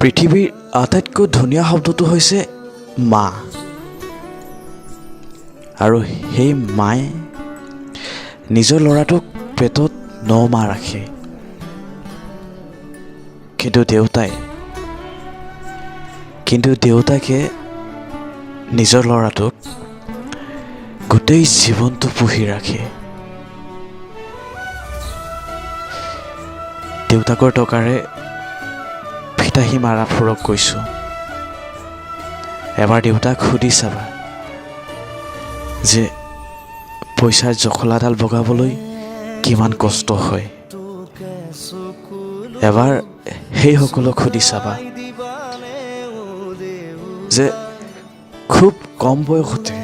পৃথিৱীৰ আটাইতকৈ ধুনীয়া শব্দটো হৈছে মা। আৰু সেই মায়ে নিজৰ ল'ৰাটোক পেটত 9 মাহ ৰাখে। কিন্তু দেউতাকে নিজৰ ল'ৰাটোক গোটেই জীৱনটো পুহি ৰাখে। দেউতাকৰ টকাৰে ফিতাহী মাৰা ফুৰক কৈছোঁ। এবাৰ দেউতাক সুধি চাবা যে পইচাৰ জখলাডাল বগাবলৈ কিমান কষ্ট হয়। এবাৰ সেইসকলক সুধি চাবা যে খুব কম বয়সতে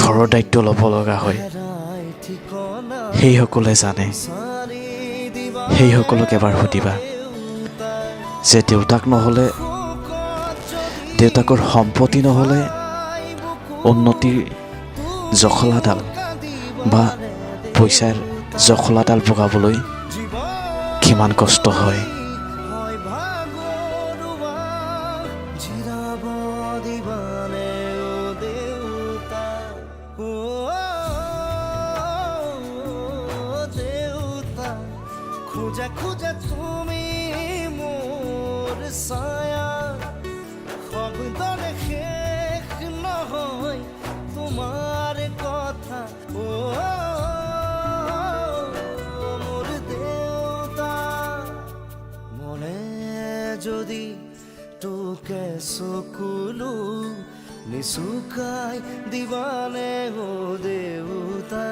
ঘৰৰ দায়িত্ব ল'ব লগা হয়। সেইসকলে জানে। সেইসকলক এবাৰ সুধিবা যে দেউতাকৰ সম্পত্তি নহ'লে উন্নতিৰ জখলাডাল বা পইচাৰ জখলাডাল বগাবলৈ কিমান কষ্ট হয়। খোজা খোজা তুমি মোৰ ছায়া, শব্দৰে শেষ নহয় তোমাৰ কথা। মোৰ দেউতা, মনে যদি তোকে চকুলো নিচুকাই দিবানে দেউতা।